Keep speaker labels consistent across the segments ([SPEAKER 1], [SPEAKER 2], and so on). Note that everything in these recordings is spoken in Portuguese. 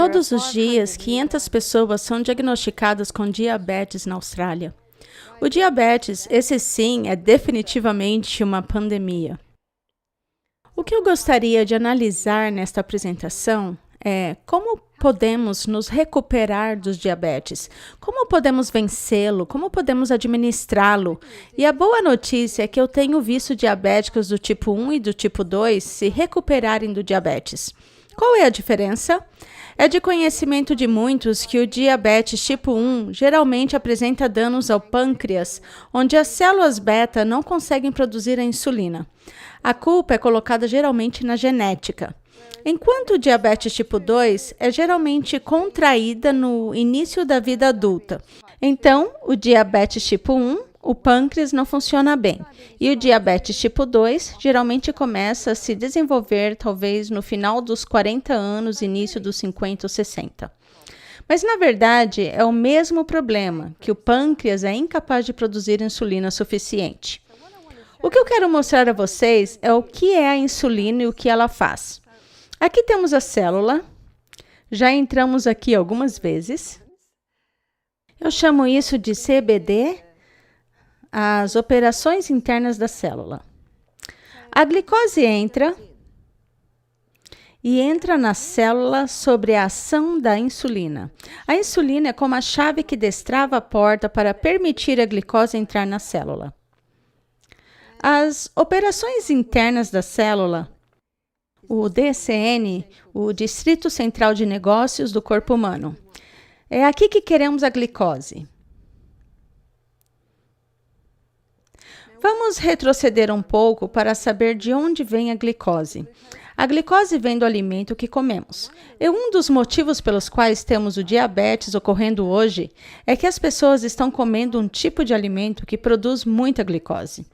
[SPEAKER 1] Todos os dias, 500 pessoas são diagnosticadas com diabetes na Austrália. O diabetes, esse sim, é definitivamente uma pandemia. O que eu gostaria de analisar nesta apresentação é como podemos nos recuperar dos diabetes, como podemos vencê-lo, como podemos administrá-lo. E a boa notícia é que eu tenho visto diabéticos do tipo 1 e do tipo 2 se recuperarem do diabetes. Qual é a diferença? É de conhecimento de muitos que o diabetes tipo 1 geralmente apresenta danos ao pâncreas, onde as células beta não conseguem produzir a insulina. A culpa é colocada geralmente na genética. Enquanto o diabetes tipo 2 é geralmente contraída no início da vida adulta. Então, o diabetes tipo 1, o pâncreas não funciona bem. E o diabetes tipo 2 geralmente começa a se desenvolver talvez no final dos 40 anos, início dos 50 ou 60. Mas, na verdade, é o mesmo problema, que o pâncreas é incapaz de produzir insulina suficiente. O que eu quero mostrar a vocês é o que é a insulina e o que ela faz. Aqui temos a célula. Já entramos aqui algumas vezes. Eu chamo isso de CBD, as operações internas da célula. A glicose entra na célula sobre a ação da insulina. A insulina é como a chave que destrava a porta para permitir a glicose entrar na célula. As operações internas da célula, o DCN, o Distrito Central de Negócios do Corpo Humano. É aqui que queremos a glicose. Vamos retroceder um pouco para saber de onde vem a glicose. A glicose vem do alimento que comemos. E um dos motivos pelos quais temos o diabetes ocorrendo hoje é que as pessoas estão comendo um tipo de alimento que produz muita glicose.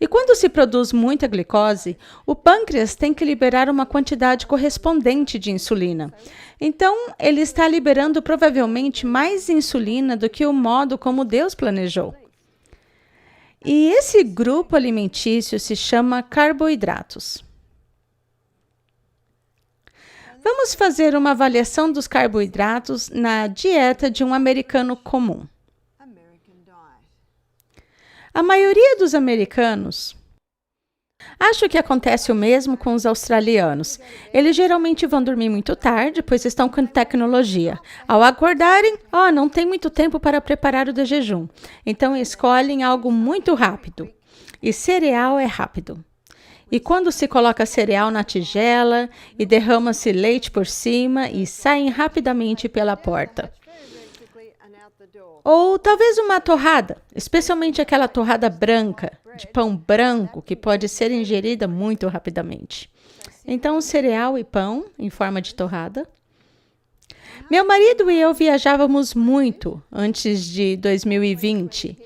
[SPEAKER 1] E quando se produz muita glicose, o pâncreas tem que liberar uma quantidade correspondente de insulina. Então, ele está liberando provavelmente mais insulina do que o modo como Deus planejou. E esse grupo alimentício se chama carboidratos. Vamos fazer uma avaliação dos carboidratos na dieta de um americano comum. A maioria dos americanos, acho que acontece o mesmo com os australianos. Eles geralmente vão dormir muito tarde, pois estão com tecnologia. Ao acordarem, não tem muito tempo para preparar o de jejum. Então escolhem algo muito rápido. E cereal é rápido. E quando se coloca cereal na tigela e derrama-se leite por cima e saem rapidamente pela porta. Ou talvez uma torrada, especialmente aquela torrada branca, de pão branco, que pode ser ingerida muito rapidamente. Então, cereal e pão em forma de torrada. Meu marido e eu viajávamos muito antes de 2020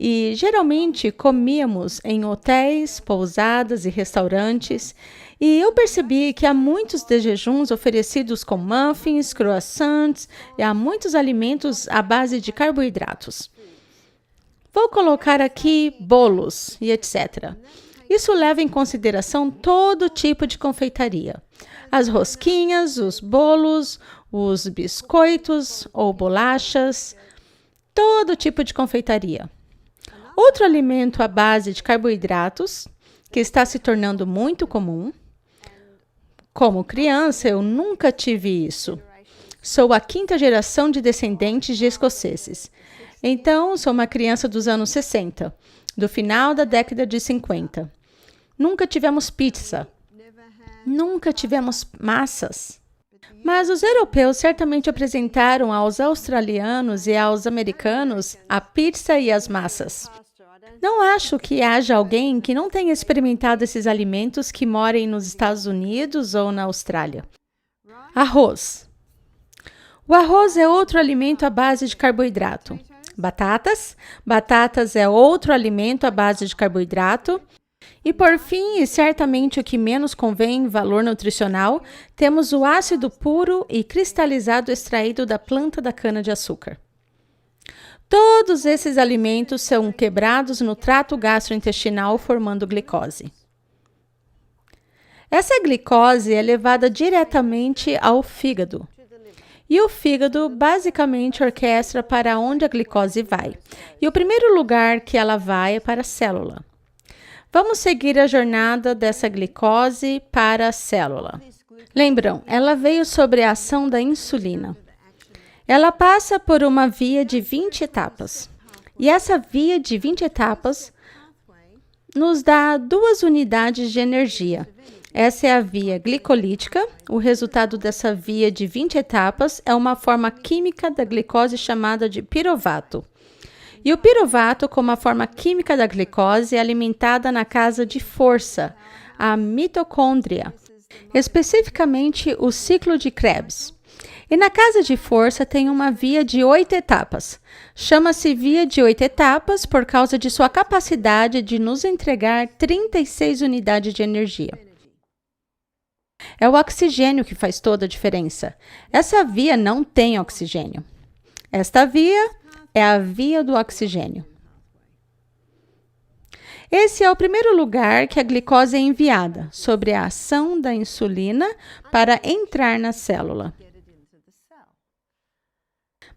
[SPEAKER 1] e geralmente comíamos em hotéis, pousadas e restaurantes. E eu percebi que há muitos de jejuns oferecidos com muffins, croissants e há muitos alimentos à base de carboidratos. Vou colocar aqui bolos e etc. Isso leva em consideração todo tipo de confeitaria. As rosquinhas, os bolos, os biscoitos ou bolachas, todo tipo de confeitaria. Outro alimento à base de carboidratos, que está se tornando muito comum. Como criança, eu nunca tive isso. Sou a 5ª geração de descendentes de escoceses. Então, sou uma criança dos anos 60, do final da década de 50. Nunca tivemos pizza. Nunca tivemos massas. Mas os europeus certamente apresentaram aos australianos e aos americanos a pizza e as massas. Não acho que haja alguém que não tenha experimentado esses alimentos que morem nos Estados Unidos ou na Austrália. Arroz. O arroz é outro alimento à base de carboidrato. Batatas. Batatas é outro alimento à base de carboidrato. E por fim, e certamente o que menos convém em valor nutricional, temos o ácido puro e cristalizado extraído da planta da cana-de-açúcar. Todos esses alimentos são quebrados no trato gastrointestinal formando glicose. Essa glicose é levada diretamente ao fígado. E o fígado basicamente orquestra para onde a glicose vai. E o primeiro lugar que ela vai é para a célula. Vamos seguir a jornada dessa glicose para a célula. Lembram, ela veio sobre a ação da insulina. Ela passa por uma via de 20 etapas. E essa via de 20 etapas nos dá 2 unidades de energia. Essa é a via glicolítica. O resultado dessa via de 20 etapas é uma forma química da glicose chamada de piruvato. E o piruvato, como a forma química da glicose, é alimentada na casa de força, a mitocôndria, especificamente o ciclo de Krebs. E na casa de força tem uma via de 8 etapas. Chama-se via de 8 etapas por causa de sua capacidade de nos entregar 36 unidades de energia. É o oxigênio que faz toda a diferença. Essa via não tem oxigênio. Esta via é a via do oxigênio. Esse é o primeiro lugar que a glicose é enviada, sobre a ação da insulina para entrar na célula.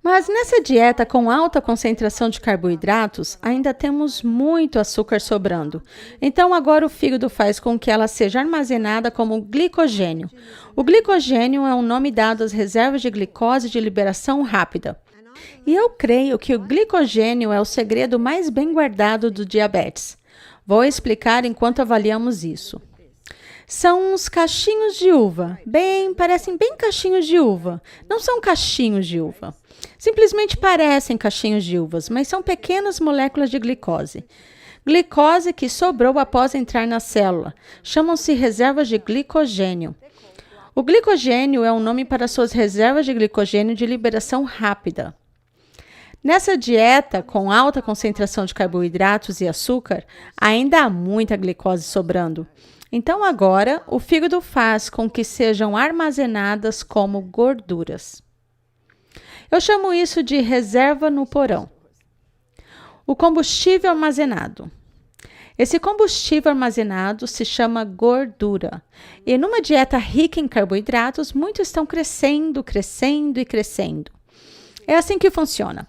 [SPEAKER 1] Mas nessa dieta com alta concentração de carboidratos, ainda temos muito açúcar sobrando. Então agora o fígado faz com que ela seja armazenada como glicogênio. O glicogênio é um nome dado às reservas de glicose de liberação rápida. E eu creio que o glicogênio é o segredo mais bem guardado do diabetes. Vou explicar enquanto avaliamos isso. São uns cachinhos de uva. Parecem bem cachinhos de uva. Não são cachinhos de uva. Simplesmente parecem cachinhos de uvas, mas são pequenas moléculas de glicose. Glicose que sobrou após entrar na célula. Chamam-se reservas de glicogênio. O glicogênio é um nome para suas reservas de glicogênio de liberação rápida. Nessa dieta, com alta concentração de carboidratos e açúcar, ainda há muita glicose sobrando. Então agora, o fígado faz com que sejam armazenadas como gorduras. Eu chamo isso de reserva no porão. O combustível armazenado. Esse combustível armazenado se chama gordura. E numa dieta rica em carboidratos, muitos estão crescendo, crescendo e crescendo. É assim que funciona.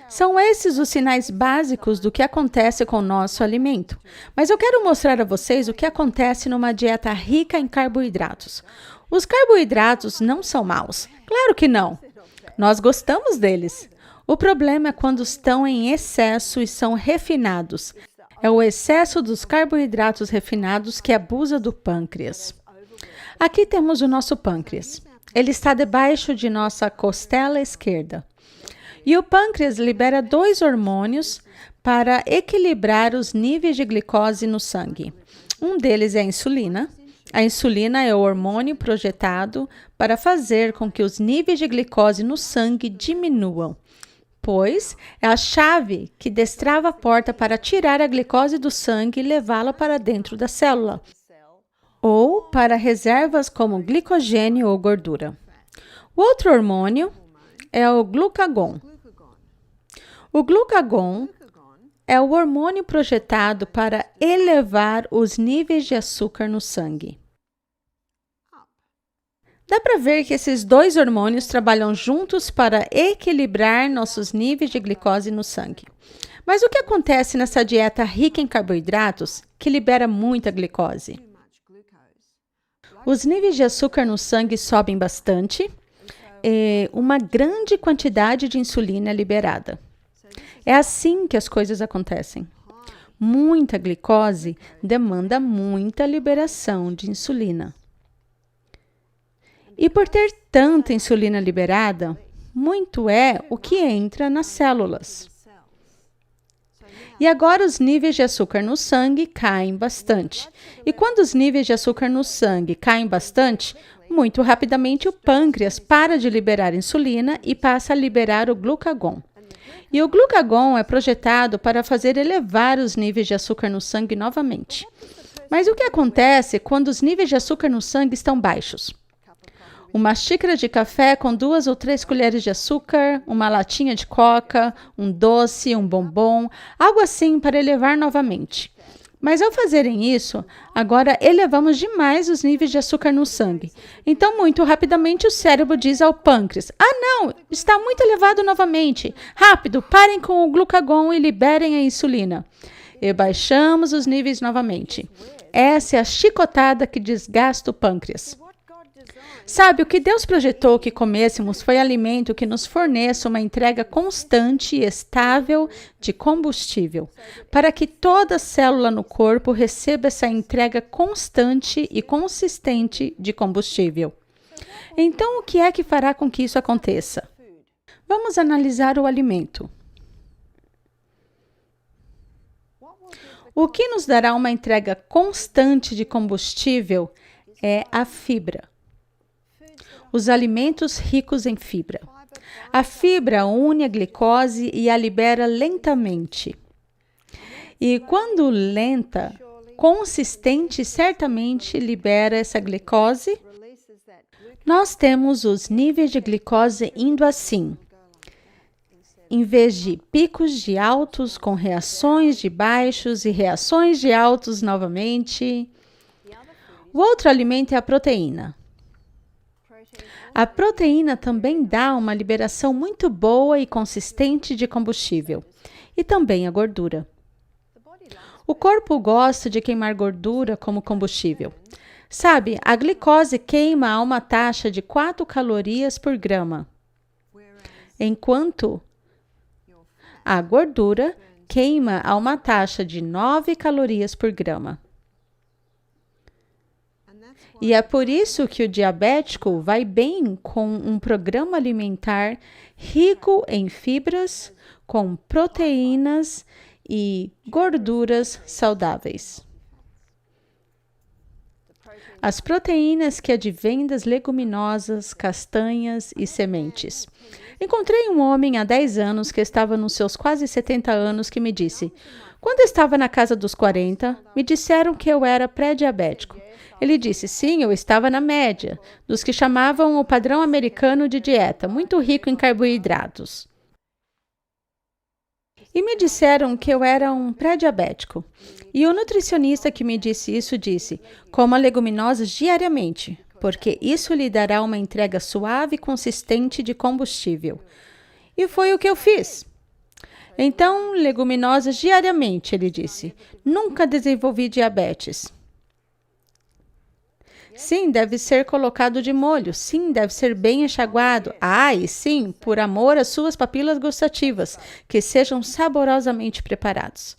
[SPEAKER 1] São esses os sinais básicos do que acontece com o nosso alimento. Mas eu quero mostrar a vocês o que acontece numa dieta rica em carboidratos. Os carboidratos não são maus. Claro que não. Nós gostamos deles. O problema é quando estão em excesso e são refinados. É o excesso dos carboidratos refinados que abusa do pâncreas. Aqui temos o nosso pâncreas. Ele está debaixo de nossa costela esquerda. E o pâncreas libera 2 hormônios para equilibrar os níveis de glicose no sangue. Um deles é a insulina. A insulina é o hormônio projetado para fazer com que os níveis de glicose no sangue diminuam, pois é a chave que destrava a porta para tirar a glicose do sangue e levá-la para dentro da célula, ou para reservas como glicogênio ou gordura. O outro hormônio é o glucagon. O glucagon é o hormônio projetado para elevar os níveis de açúcar no sangue. Dá para ver que esses 2 hormônios trabalham juntos para equilibrar nossos níveis de glicose no sangue. Mas o que acontece nessa dieta rica em carboidratos que libera muita glicose? Os níveis de açúcar no sangue sobem bastante e uma grande quantidade de insulina é liberada. É assim que as coisas acontecem. Muita glicose demanda muita liberação de insulina. E por ter tanta insulina liberada, muito é o que entra nas células. E agora os níveis de açúcar no sangue caem bastante. E quando os níveis de açúcar no sangue caem bastante, muito rapidamente o pâncreas para de liberar insulina e passa a liberar o glucagon. E o glucagon é projetado para fazer elevar os níveis de açúcar no sangue novamente. Mas o que acontece quando os níveis de açúcar no sangue estão baixos? Uma xícara de café com 2 ou 3 colheres de açúcar, uma latinha de coca, um doce, um bombom, algo assim para elevar novamente. Mas ao fazerem isso, agora elevamos demais os níveis de açúcar no sangue. Então, muito rapidamente, o cérebro diz ao pâncreas: "Ah, não, está muito elevado novamente. Rápido, parem com o glucagon e liberem a insulina." E baixamos os níveis novamente. Essa é a chicotada que desgasta o pâncreas. Sabe, o que Deus projetou que comêssemos foi alimento que nos forneça uma entrega constante e estável de combustível, para que toda célula no corpo receba essa entrega constante e consistente de combustível. Então, o que é que fará com que isso aconteça? Vamos analisar o alimento. O que nos dará uma entrega constante de combustível é a fibra. Os alimentos ricos em fibra. A fibra une a glicose e a libera lentamente. E quando lenta, consistente certamente libera essa glicose. Nós temos os níveis de glicose indo assim. Em vez de picos de altos com reações de baixos e reações de altos novamente. O outro alimento é a proteína. A proteína também dá uma liberação muito boa e consistente de combustível, e também a gordura. O corpo gosta de queimar gordura como combustível. Sabe, a glicose queima a uma taxa de 4 calorias por grama, enquanto a gordura queima a uma taxa de 9 calorias por grama. E é por isso que o diabético vai bem com um programa alimentar rico em fibras, com proteínas e gorduras saudáveis. As proteínas que advêm das leguminosas, castanhas e sementes. Encontrei um homem há 10 anos que estava nos seus quase 70 anos que me disse: "Quando estava na casa dos 40, me disseram que eu era pré-diabético." Ele disse: "Sim, eu estava na média, dos que chamavam o padrão americano de dieta, muito rico em carboidratos. E me disseram que eu era um pré-diabético. E o nutricionista que me disse isso disse: coma leguminosas diariamente, porque isso lhe dará uma entrega suave e consistente de combustível." E foi o que eu fiz. Então, leguminosas diariamente, ele disse. Nunca desenvolvi diabetes. Sim, deve ser colocado de molho. Sim, deve ser bem enxaguado. E sim, por amor às suas papilas gustativas, que sejam saborosamente preparados.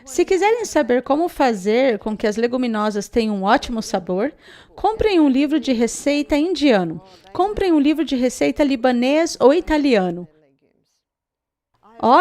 [SPEAKER 1] Se quiserem saber como fazer com que as leguminosas tenham um ótimo sabor, comprem um livro de receita indiano. Comprem um livro de receita libanês ou italiano.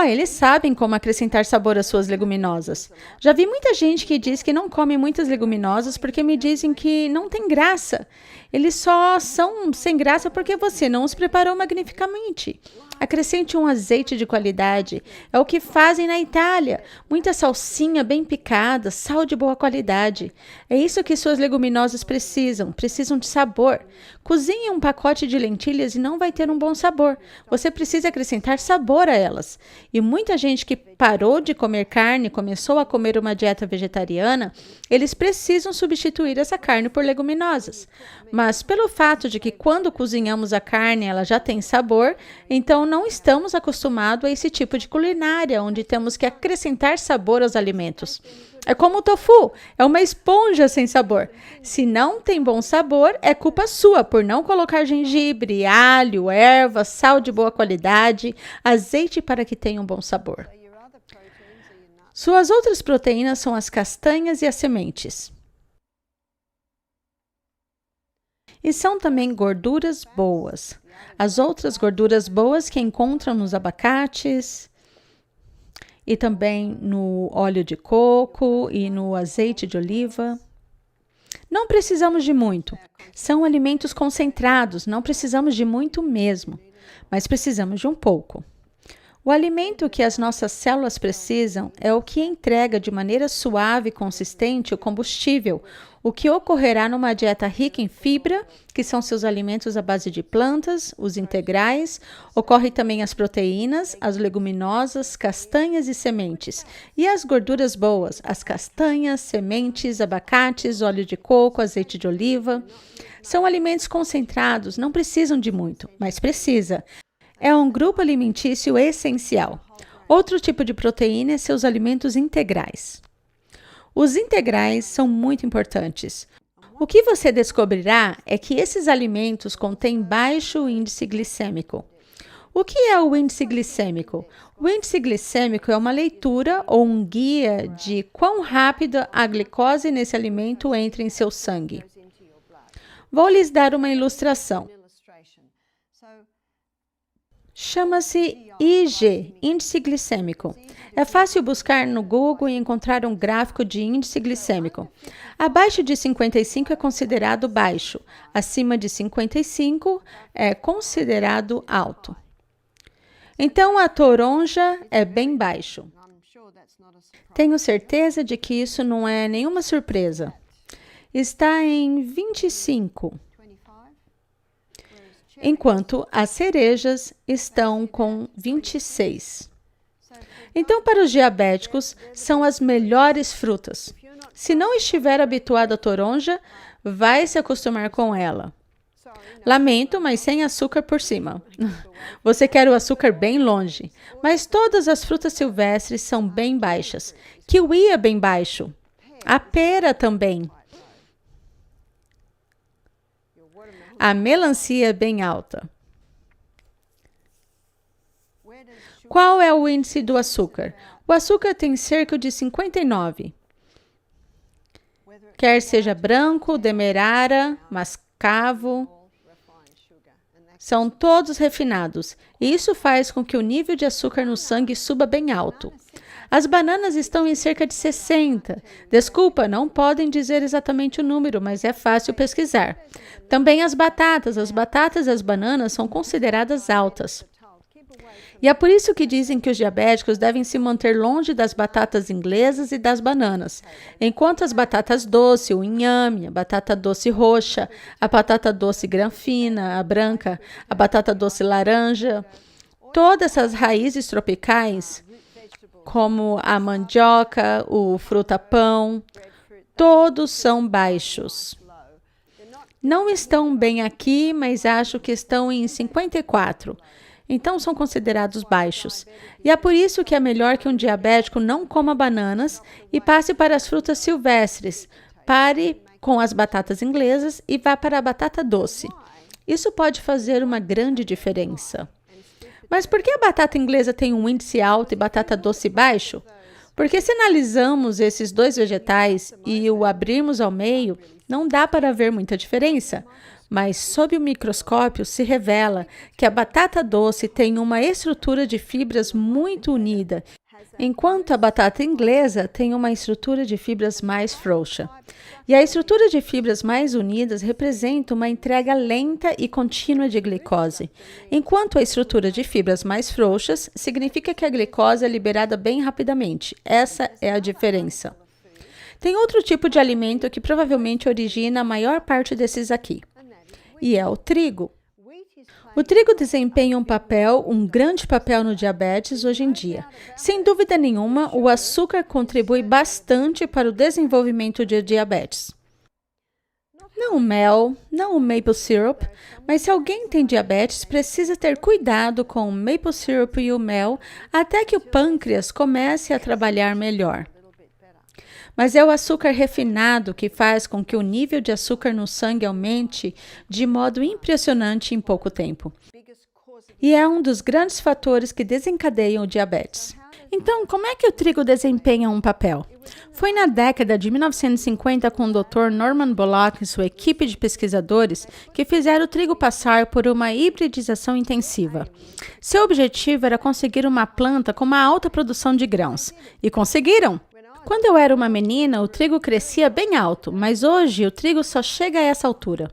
[SPEAKER 1] Eles sabem como acrescentar sabor às suas leguminosas. Já vi muita gente que diz que não come muitas leguminosas porque me dizem que não tem graça. Eles só são sem graça porque você não os preparou magnificamente. Acrescente um azeite de qualidade. É o que fazem na Itália. Muita salsinha bem picada, sal de boa qualidade. É isso que suas leguminosas precisam. Precisam de sabor. Cozinhe um pacote de lentilhas e não vai ter um bom sabor. Você precisa acrescentar sabor a elas. E muita gente que parou de comer carne e começou a comer uma dieta vegetariana, eles precisam substituir essa carne por leguminosas. Mas pelo fato de que quando cozinhamos a carne ela já tem sabor, então não estamos acostumados a esse tipo de culinária, onde temos que acrescentar sabor aos alimentos. É como o tofu, é uma esponja sem sabor. Se não tem bom sabor, é culpa sua por não colocar gengibre, alho, erva, sal de boa qualidade, azeite para que tenha um bom sabor. Suas outras proteínas são as castanhas e as sementes. E são também gorduras boas. As outras gorduras boas que encontram nos abacates e também no óleo de coco e no azeite de oliva. Não precisamos de muito. São alimentos concentrados, não precisamos de muito mesmo, mas precisamos de um pouco. O alimento que as nossas células precisam é o que entrega de maneira suave e consistente o combustível, o que ocorrerá numa dieta rica em fibra, que são seus alimentos à base de plantas, os integrais, ocorre também as proteínas, as leguminosas, castanhas e sementes, e as gorduras boas, as castanhas, sementes, abacates, óleo de coco, azeite de oliva. São alimentos concentrados, não precisam de muito, mas precisa. É um grupo alimentício essencial. Outro tipo de proteína é seus alimentos integrais. Os integrais são muito importantes. O que você descobrirá é que esses alimentos contêm baixo índice glicêmico. O que é o índice glicêmico? O índice glicêmico é uma leitura ou um guia de quão rápido a glicose nesse alimento entra em seu sangue. Vou lhes dar uma ilustração. Chama-se IG, índice glicêmico. É fácil buscar no Google e encontrar um gráfico de índice glicêmico. Abaixo de 55 é considerado baixo, acima de 55 é considerado alto. Então, a toronja é bem baixo. Tenho certeza de que isso não é nenhuma surpresa. Está em 25. Enquanto as cerejas estão com 26. Então, para os diabéticos, são as melhores frutas. Se não estiver habituado à toronja, vai se acostumar com ela. Lamento, mas sem açúcar por cima. Você quer o açúcar bem longe, mas todas as frutas silvestres são bem baixas. Kiwi é bem baixo. A pera também. A melancia é bem alta. Qual é o índice do açúcar? O açúcar tem cerca de 59. Quer seja branco, demerara, mascavo, são todos refinados. E isso faz com que o nível de açúcar no sangue suba bem alto. As bananas estão em cerca de 60. Desculpa, não podem dizer exatamente o número, mas é fácil pesquisar. Também as batatas e as bananas são consideradas altas. E é por isso que dizem que os diabéticos devem se manter longe das batatas inglesas e das bananas, enquanto as batatas doce, o inhame, a batata doce roxa, a batata doce granfina, a branca, a batata doce laranja, todas essas raízes tropicais, como a mandioca, o fruta-pão, todos são baixos. Não estão bem aqui, mas acho que estão em 54. Então, são considerados baixos. E é por isso que é melhor que um diabético não coma bananas e passe para as frutas silvestres. Pare com as batatas inglesas e vá para a batata doce. Isso pode fazer uma grande diferença. Mas por que a batata inglesa tem um índice alto e batata doce baixo? Porque se analisamos esses dois vegetais e o abrirmos ao meio, não dá para ver muita diferença. Mas, sob o microscópio, se revela que a batata doce tem uma estrutura de fibras muito unida, enquanto a batata inglesa tem uma estrutura de fibras mais frouxa. E a estrutura de fibras mais unidas representa uma entrega lenta e contínua de glicose, enquanto a estrutura de fibras mais frouxas significa que a glicose é liberada bem rapidamente. Essa é a diferença. Tem outro tipo de alimento que provavelmente origina a maior parte desses aqui. E é o trigo. O trigo desempenha um grande papel no diabetes hoje em dia. Sem dúvida nenhuma, o açúcar contribui bastante para o desenvolvimento de diabetes. Não o mel, não o maple syrup, mas se alguém tem diabetes, precisa ter cuidado com o maple syrup e o mel até que o pâncreas comece a trabalhar melhor. Mas é o açúcar refinado que faz com que o nível de açúcar no sangue aumente de modo impressionante em pouco tempo. E é um dos grandes fatores que desencadeiam o diabetes. Então, como é que o trigo desempenha um papel? Foi na década de 1950 com o Dr. Norman Bullock e sua equipe de pesquisadores que fizeram o trigo passar por uma hibridização intensiva. Seu objetivo era conseguir uma planta com uma alta produção de grãos. E conseguiram! Quando eu era uma menina, o trigo crescia bem alto, mas hoje o trigo só chega a essa altura.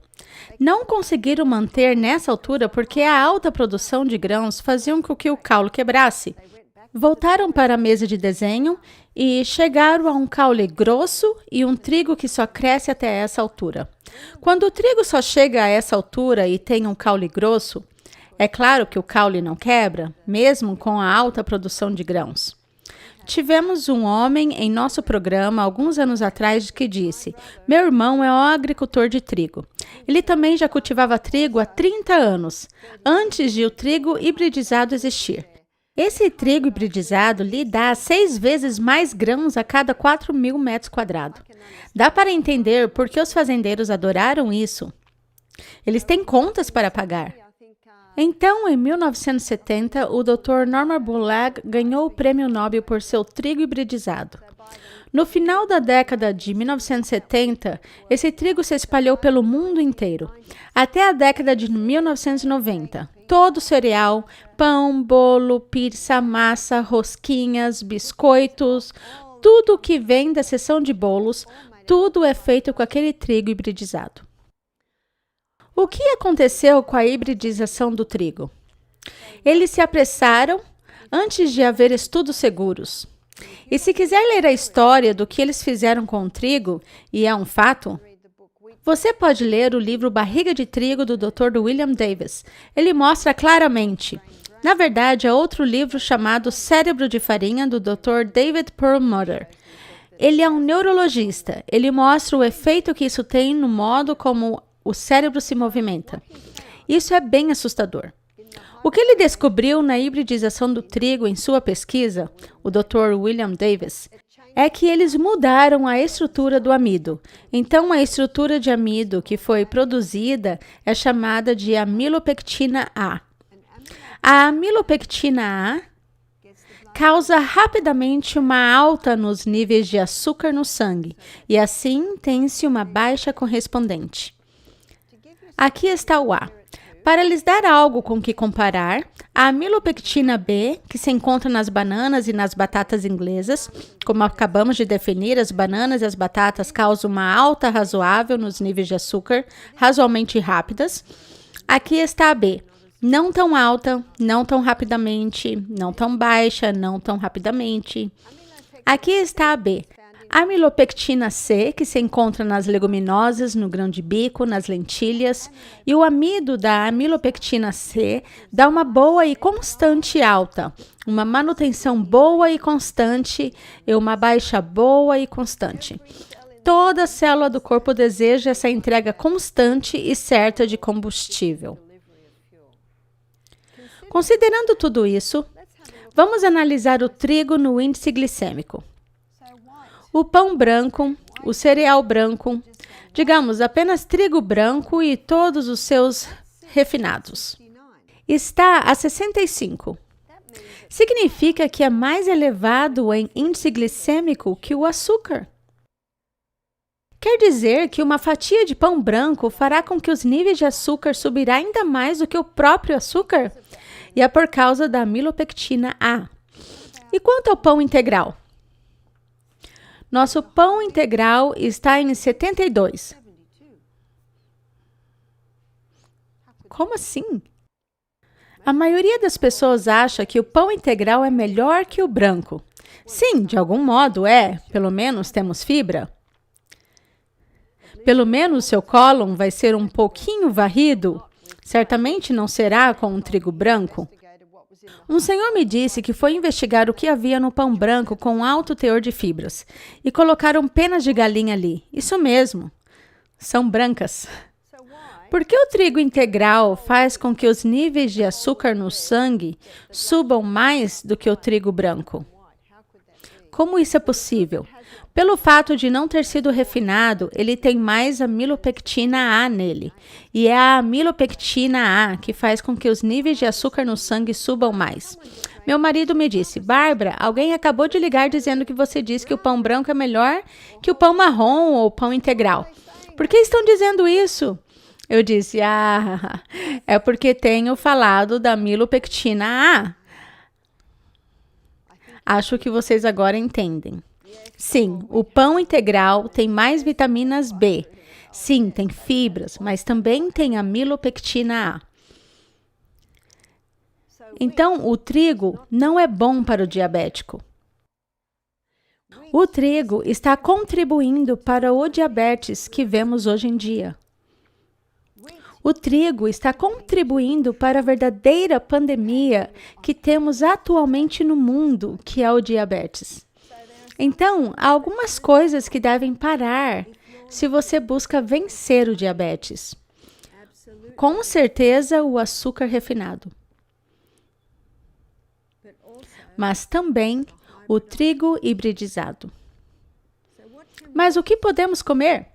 [SPEAKER 1] Não conseguiram manter nessa altura porque a alta produção de grãos fazia com que o caule quebrasse. Voltaram para a mesa de desenho e chegaram a um caule grosso e um trigo que só cresce até essa altura. Quando o trigo só chega a essa altura e tem um caule grosso, é claro que o caule não quebra, mesmo com a alta produção de grãos. Tivemos um homem em nosso programa alguns anos atrás que disse: meu irmão é um agricultor de trigo. Ele também já cultivava trigo há 30 anos, antes de o trigo hibridizado existir. Esse trigo hibridizado lhe dá 6 vezes mais grãos a cada 4.000 metros quadrados. Dá para entender por que os fazendeiros adoraram isso. Eles têm contas para pagar. Então, em 1970, o Dr. Norman Borlaug ganhou o Prêmio Nobel por seu trigo hibridizado. No final da década de 1970, esse trigo se espalhou pelo mundo inteiro. Até a década de 1990, todo o cereal, pão, bolo, pizza, massa, rosquinhas, biscoitos, tudo o que vem da seção de bolos, tudo é feito com aquele trigo hibridizado. O que aconteceu com a hibridização do trigo? Eles se apressaram antes de haver estudos seguros. E se quiser ler a história do que eles fizeram com o trigo, e é um fato, você pode ler o livro Barriga de Trigo do Dr. William Davis. Ele mostra claramente. Na verdade, é outro livro chamado Cérebro de Farinha do Dr. David Perlmutter. Ele é um neurologista. Ele mostra o efeito que isso tem no modo como o cérebro se movimenta. Isso é bem assustador. O que ele descobriu na hibridização do trigo em sua pesquisa, o Dr. William Davis, é que eles mudaram a estrutura do amido. Então, a estrutura de amido que foi produzida é chamada de amilopectina A. A amilopectina A causa rapidamente uma alta nos níveis de açúcar no sangue, e assim tem-se uma baixa correspondente. Aqui está o A. Para lhes dar algo com que comparar, a amilopectina B, que se encontra nas bananas e nas batatas inglesas, como acabamos de definir, as bananas e as batatas causam uma alta razoável nos níveis de açúcar, razoavelmente rápidas. Aqui está a B. Não tão alta, não tão rapidamente, não tão baixa, não tão rapidamente. Aqui está a B. A amilopectina C, que se encontra nas leguminosas, no grão de bico, nas lentilhas, e o amido da amilopectina C dá uma boa e constante alta, uma manutenção boa e constante e uma baixa boa e constante. Toda célula do corpo deseja essa entrega constante e certa de combustível. Considerando tudo isso, vamos analisar o trigo no índice glicêmico. O pão branco, o cereal branco, digamos apenas trigo branco e todos os seus refinados, está a 65. Significa que é mais elevado em índice glicêmico que o açúcar. Quer dizer que uma fatia de pão branco fará com que os níveis de açúcar subirá ainda mais do que o próprio açúcar? E é por causa da amilopectina A. E quanto ao pão integral? Nosso pão integral está em 72. Como assim? A maioria das pessoas acha que o pão integral é melhor que o branco. Sim, de algum modo é. Pelo menos temos fibra. Pelo menos seu cólon vai ser um pouquinho varrido. Certamente não será com um trigo branco. Um senhor me disse que foi investigar o que havia no pão branco com alto teor de fibras e colocaram penas de galinha ali. Isso mesmo, são brancas. Por que o trigo integral faz com que os níveis de açúcar no sangue subam mais do que o trigo branco? Como isso é possível? Pelo fato de não ter sido refinado, ele tem mais amilopectina A nele. E é a amilopectina A que faz com que os níveis de açúcar no sangue subam mais. Meu marido me disse: Bárbara, alguém acabou de ligar dizendo que você disse que o pão branco é melhor que o pão marrom ou o pão integral. Por que estão dizendo isso? Eu disse: é porque tenho falado da amilopectina A. Acho que vocês agora entendem. Sim, o pão integral tem mais vitaminas B. Sim, tem fibras, mas também tem amilopectina A. Então, o trigo não é bom para o diabético. O trigo está contribuindo para o diabetes que vemos hoje em dia. O trigo está contribuindo para a verdadeira pandemia que temos atualmente no mundo, que é o diabetes. Então, há algumas coisas que devem parar se você busca vencer o diabetes. Com certeza, o açúcar refinado. Mas também o trigo hibridizado. Mas o que podemos comer?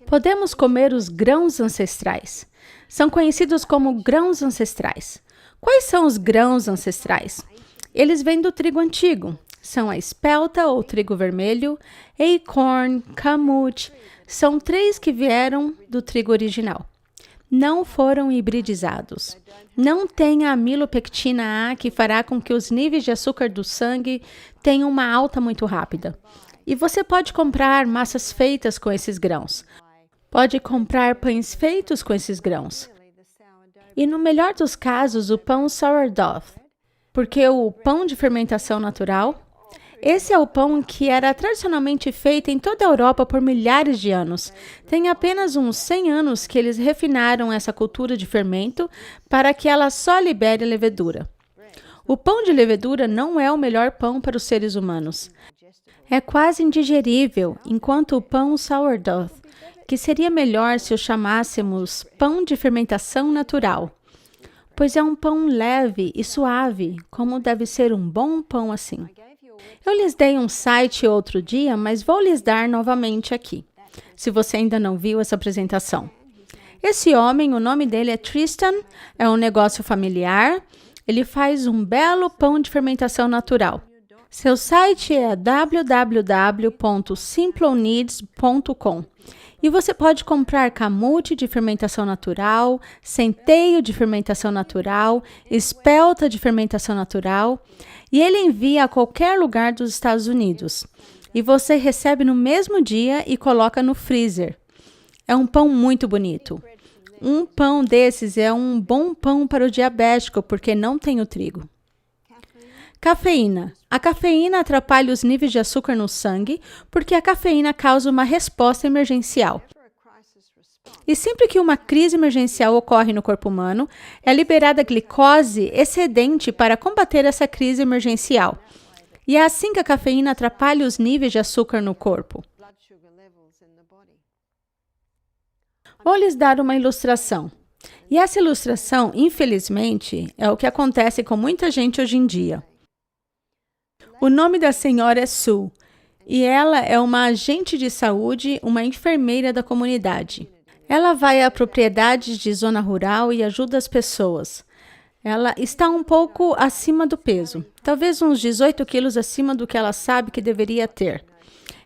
[SPEAKER 1] Podemos comer os grãos ancestrais. São conhecidos como grãos ancestrais. Quais são os grãos ancestrais? Eles vêm do trigo antigo. São a espelta ou trigo vermelho, acorn, kamut. São 3 que vieram do trigo original. Não foram hibridizados. Não tem a amilopectina A que fará com que os níveis de açúcar do sangue tenham uma alta muito rápida. E você pode comprar massas feitas com esses grãos. Pode comprar pães feitos com esses grãos. E no melhor dos casos, o pão sourdough. Porque o pão de fermentação natural, esse é o pão que era tradicionalmente feito em toda a Europa por milhares de anos. Tem apenas uns 100 anos que eles refinaram essa cultura de fermento para que ela só libere levedura. O pão de levedura não é o melhor pão para os seres humanos. É quase indigerível, enquanto o pão sourdough, que seria melhor se o chamássemos pão de fermentação natural, pois é um pão leve e suave, como deve ser um bom pão assim. Eu lhes dei um site outro dia, mas vou lhes dar novamente aqui, se você ainda não viu essa apresentação. Esse homem, o nome dele é Tristan, é um negócio familiar, ele faz um belo pão de fermentação natural. Seu site é www.simploneeds.com. E você pode comprar camute de fermentação natural, centeio de fermentação natural, espelta de fermentação natural, e ele envia a qualquer lugar dos Estados Unidos. E você recebe no mesmo dia e coloca no freezer. É um pão muito bonito. Um pão desses é um bom pão para o diabético, porque não tem o trigo. Cafeína. A cafeína atrapalha os níveis de açúcar no sangue porque a cafeína causa uma resposta emergencial. E sempre que uma crise emergencial ocorre no corpo humano, é liberada glicose excedente para combater essa crise emergencial. E é assim que a cafeína atrapalha os níveis de açúcar no corpo. Vou lhes dar uma ilustração. E essa ilustração, infelizmente, é o que acontece com muita gente hoje em dia. O nome da senhora é Sue, e ela é uma agente de saúde, uma enfermeira da comunidade. Ela vai a propriedades de zona rural e ajuda as pessoas. Ela está um pouco acima do peso, talvez uns 18 quilos acima do que ela sabe que deveria ter.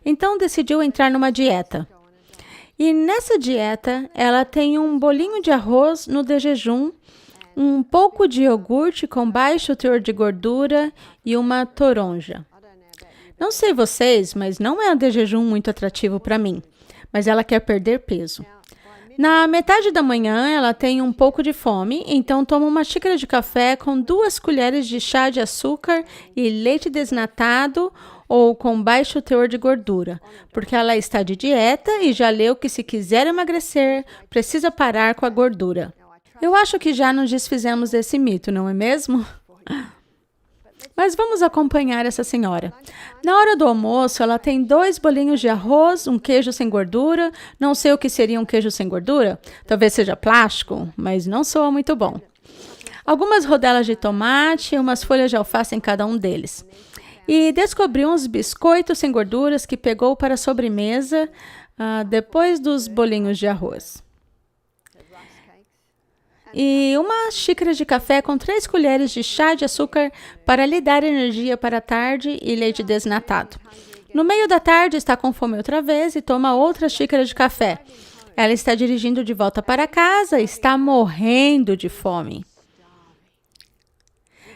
[SPEAKER 1] Então decidiu entrar numa dieta. E nessa dieta, ela tem um bolinho de arroz no de jejum, um pouco de iogurte com baixo teor de gordura e uma toronja. Não sei vocês, mas não é um de jejum muito atrativo para mim, mas ela quer perder peso. Na metade da manhã, ela tem um pouco de fome, então toma uma xícara de café com 2 colheres de chá de açúcar e leite desnatado ou com baixo teor de gordura, porque ela está de dieta e já leu que se quiser emagrecer, precisa parar com a gordura. Eu acho que já nos desfizemos desse mito, não é mesmo? Mas vamos acompanhar essa senhora. Na hora do almoço, ela tem 2 bolinhos de arroz, um queijo sem gordura. Não sei o que seria um queijo sem gordura. Talvez seja plástico, mas não soa muito bom. Algumas rodelas de tomate e umas folhas de alface em cada um deles. E descobriu uns biscoitos sem gorduras que pegou para a sobremesa depois dos bolinhos de arroz. E uma xícara de café com 3 colheres de chá de açúcar para lhe dar energia para a tarde e leite desnatado. No meio da tarde está com fome outra vez e toma outra xícara de café. Ela está dirigindo de volta para casa e está morrendo de fome.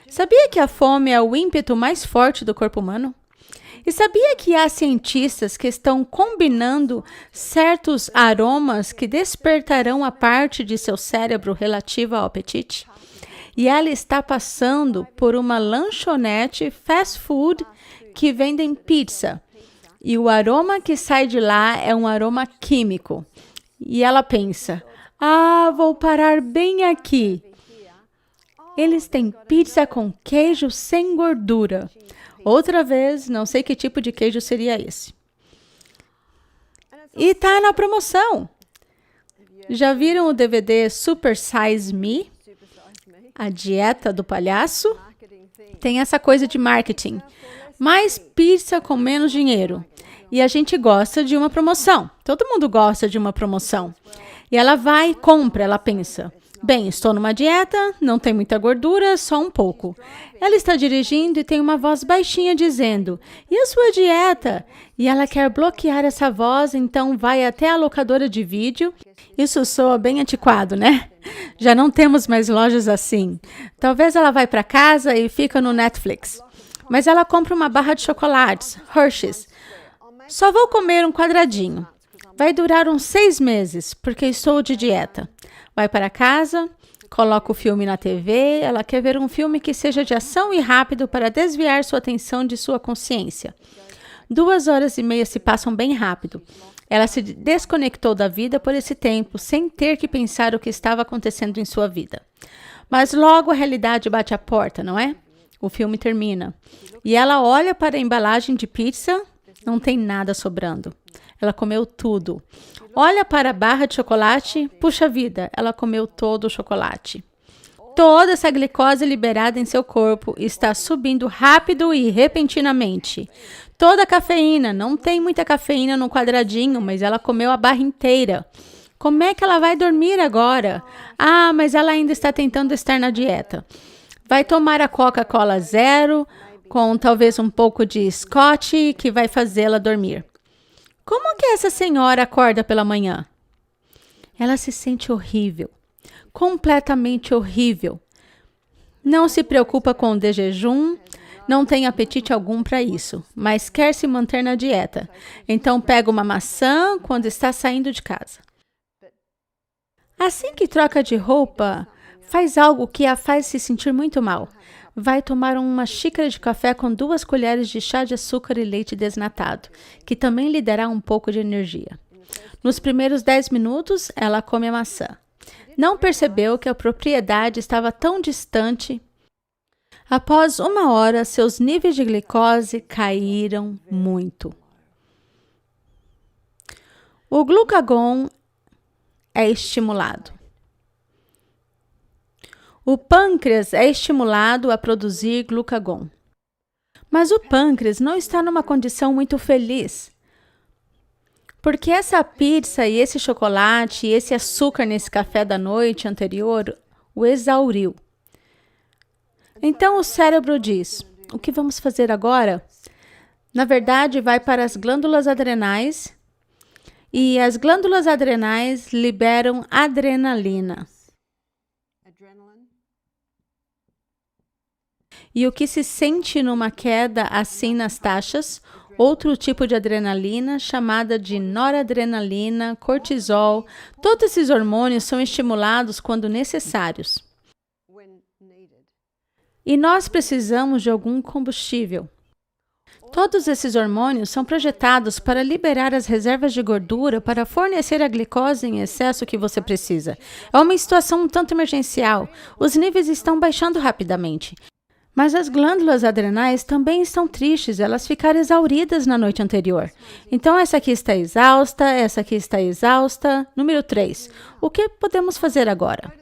[SPEAKER 1] Sabia que a fome é o ímpeto mais forte do corpo humano? E sabia que há cientistas que estão combinando certos aromas que despertarão a parte de seu cérebro relativa ao apetite? E ela está passando por uma lanchonete fast food que vendem pizza. E o aroma que sai de lá é um aroma químico. E ela pensa, vou parar bem aqui. Eles têm pizza com queijo sem gordura. Outra vez, não sei que tipo de queijo seria esse. E tá na promoção. Já viram o DVD Super Size Me? A dieta do palhaço? Tem essa coisa de marketing. Mais pizza com menos dinheiro. E a gente gosta de uma promoção. Todo mundo gosta de uma promoção. E ela vai e compra, ela pensa. Bem, estou numa dieta, não tem muita gordura, só um pouco. Ela está dirigindo e tem uma voz baixinha dizendo, e a sua dieta? E ela quer bloquear essa voz, então vai até a locadora de vídeo. Isso soa bem antiquado, né? Já não temos mais lojas assim. Talvez ela vai para casa e fica no Netflix. Mas ela compra uma barra de chocolates, Hershey's. Só vou comer um quadradinho. Vai durar uns 6 meses, porque estou de dieta. Vai para casa, coloca o filme na TV, ela quer ver um filme que seja de ação e rápido para desviar sua atenção de sua consciência. 2 horas e meia se passam bem rápido. Ela se desconectou da vida por esse tempo, sem ter que pensar o que estava acontecendo em sua vida. Mas logo a realidade bate à porta, não é? O filme termina. E ela olha para a embalagem de pizza, não tem nada sobrando. Ela comeu tudo. Olha para a barra de chocolate, puxa vida, ela comeu todo o chocolate. Toda essa glicose liberada em seu corpo está subindo rápido e repentinamente. Toda a cafeína, não tem muita cafeína no quadradinho, mas ela comeu a barra inteira. Como é que ela vai dormir agora? Mas ela ainda está tentando estar na dieta. Vai tomar a Coca-Cola Zero, com talvez um pouco de Scotch, que vai fazê-la dormir. Como que essa senhora acorda pela manhã? Ela se sente horrível, completamente horrível. Não se preocupa com o de jejum, não tem apetite algum para isso, mas quer se manter na dieta. Então pega uma maçã quando está saindo de casa. Assim que troca de roupa, faz algo que a faz se sentir muito mal. Vai tomar uma xícara de café com 2 colheres de chá de açúcar e leite desnatado, que também lhe dará um pouco de energia. Nos primeiros 10 minutos, ela come a maçã. Não percebeu que a propriedade estava tão distante. Após 1 hora, seus níveis de glicose caíram muito. O glucagon é estimulado. O pâncreas é estimulado a produzir glucagon. Mas o pâncreas não está numa condição muito feliz. Porque essa pizza e esse chocolate e esse açúcar nesse café da noite anterior o exauriu. Então o cérebro diz, o que vamos fazer agora? Na verdade, vai para as glândulas adrenais e as glândulas adrenais liberam adrenalina. E o que se sente numa queda assim nas taxas, outro tipo de adrenalina chamada de noradrenalina, cortisol, todos esses hormônios são estimulados quando necessários. E nós precisamos de algum combustível. Todos esses hormônios são projetados para liberar as reservas de gordura para fornecer a glicose em excesso que você precisa. É uma situação um tanto emergencial. Os níveis estão baixando rapidamente. Mas as glândulas adrenais também estão tristes, elas ficaram exauridas na noite anterior. Então, essa aqui está exausta, essa aqui está exausta. Número 3. O que podemos fazer agora?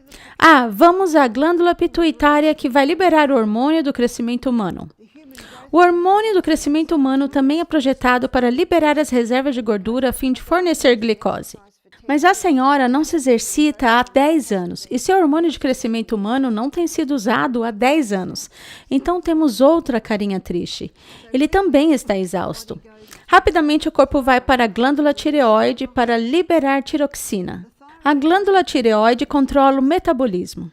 [SPEAKER 1] Vamos à glândula pituitária que vai liberar o hormônio do crescimento humano. O hormônio do crescimento humano também é projetado para liberar as reservas de gordura a fim de fornecer glicose. Mas a senhora não se exercita há 10 anos e seu hormônio de crescimento humano não tem sido usado há 10 anos. Então temos outra carinha triste. Ele também está exausto. Rapidamente o corpo vai para a glândula tireoide para liberar tiroxina. A glândula tireoide controla o metabolismo.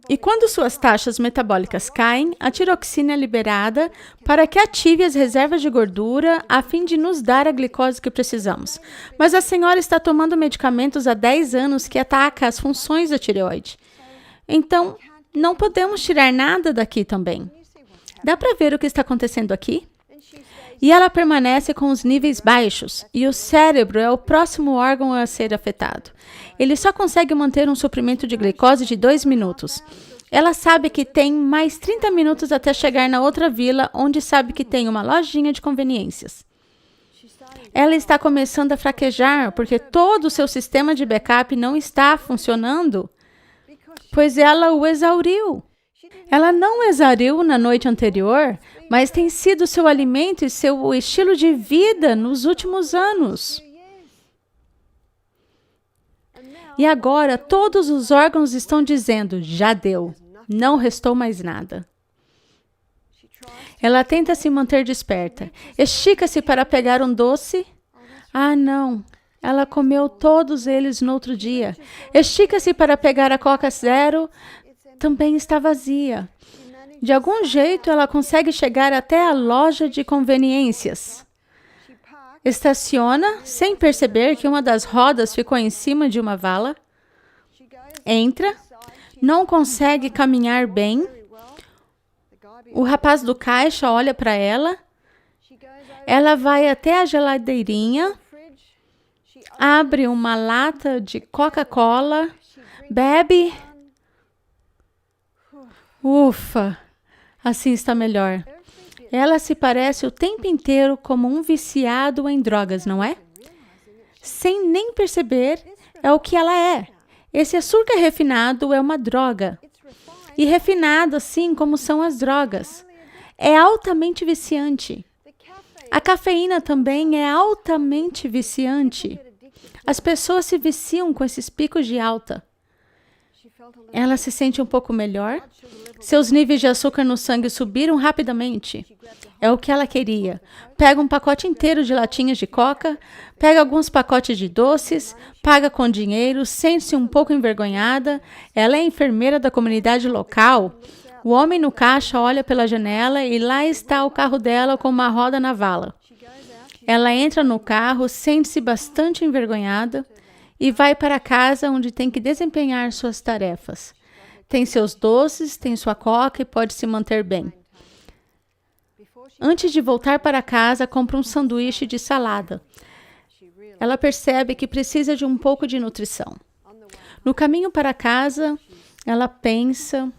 [SPEAKER 1] E quando suas taxas metabólicas caem, a tiroxina é liberada para que ative as reservas de gordura a fim de nos dar a glicose que precisamos. Mas a senhora está tomando medicamentos há 10 anos que atacam as funções da tireoide. Então, não podemos tirar nada daqui também. Dá para ver o que está acontecendo aqui? E ela permanece com os níveis baixos, e o cérebro é o próximo órgão a ser afetado. Ele só consegue manter um suprimento de glicose de 2 minutos. Ela sabe que tem mais 30 minutos até chegar na outra vila, onde sabe que tem uma lojinha de conveniências. Ela está começando a fraquejar, porque todo o seu sistema de backup não está funcionando, pois ela o exauriu. Ela não exauriu na noite anterior, mas tem sido seu alimento e seu estilo de vida nos últimos anos. E agora todos os órgãos estão dizendo, já deu, não restou mais nada. Ela tenta se manter desperta. Estica-se para pegar um doce. Ah, não. Ela comeu todos eles no outro dia. Estica-se para pegar a Coca Zero. Também está vazia. De algum jeito, ela consegue chegar até a loja de conveniências. Estaciona, sem perceber que uma das rodas ficou em cima de uma vala. Entra, não consegue caminhar bem. O rapaz do caixa olha para ela. Ela vai até a geladeirinha, abre uma lata de Coca-Cola, bebe. Ufa, assim está melhor. Ela se parece o tempo inteiro como um viciado em drogas, não é? Sem nem perceber, é o que ela é. Esse açúcar refinado é uma droga. E refinado, assim como são as drogas. É altamente viciante. A cafeína também é altamente viciante. As pessoas se viciam com esses picos de alta. Ela se sente um pouco melhor. Seus níveis de açúcar no sangue subiram rapidamente. É o que ela queria. Pega um pacote inteiro de latinhas de coca, pega alguns pacotes de doces, paga com dinheiro, sente-se um pouco envergonhada. Ela é enfermeira da comunidade local. O homem no caixa olha pela janela e lá está o carro dela com uma roda na vala. Ela entra no carro, sente-se bastante envergonhada e vai para casa onde tem que desempenhar suas tarefas. Tem seus doces, tem sua coca e pode se manter bem. Antes de voltar para casa, compra um sanduíche de salada. Ela percebe que precisa de um pouco de nutrição. No caminho para casa, ela pensa...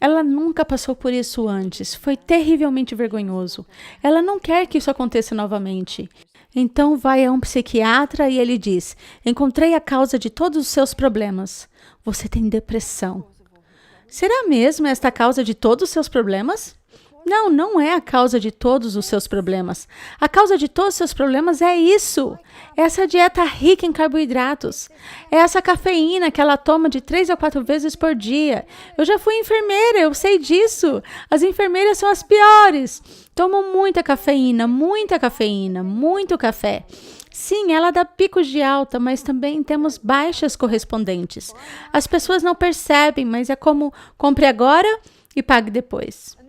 [SPEAKER 1] Ela nunca passou por isso antes. Foi terrivelmente vergonhoso. Ela não quer que isso aconteça novamente. Então vai a um psiquiatra e ele diz: encontrei a causa de todos os seus problemas. Você tem depressão. Será mesmo esta a causa de todos os seus problemas? Não, não é a causa de todos os seus problemas. A causa de todos os seus problemas é isso. Essa dieta rica em carboidratos. É essa cafeína que ela toma de 3 a 4 vezes por dia. Eu já fui enfermeira, eu sei disso. As enfermeiras são as piores. Tomam muito café. Sim, ela dá picos de alta, mas também temos baixas correspondentes. As pessoas não percebem, mas é como compre agora e pague depois.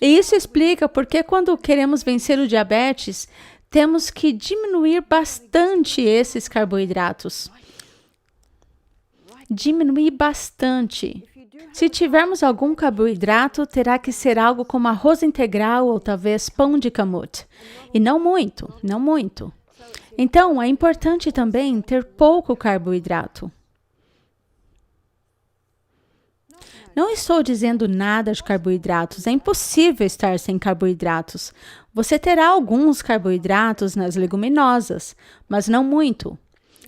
[SPEAKER 1] E isso explica porque quando queremos vencer o diabetes, temos que diminuir bastante esses carboidratos. Diminuir bastante. Se tivermos algum carboidrato, terá que ser algo como arroz integral ou talvez pão de camute. E não muito. Então, é importante também ter pouco carboidrato. Não estou dizendo nada de carboidratos. É impossível estar sem carboidratos. Você terá alguns carboidratos nas leguminosas, mas não muito.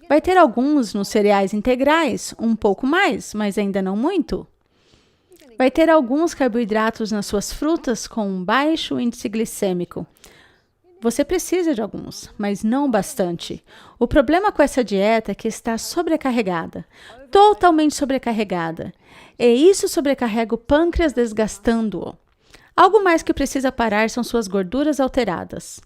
[SPEAKER 1] Vai ter alguns nos cereais integrais, um pouco mais, mas ainda não muito. Vai ter alguns carboidratos nas suas frutas com um baixo índice glicêmico. Você precisa de alguns, mas não bastante. O problema com essa dieta é que está sobrecarregada, totalmente sobrecarregada. E isso sobrecarrega o pâncreas, desgastando-o. Algo mais que precisa parar são suas gorduras alteradas.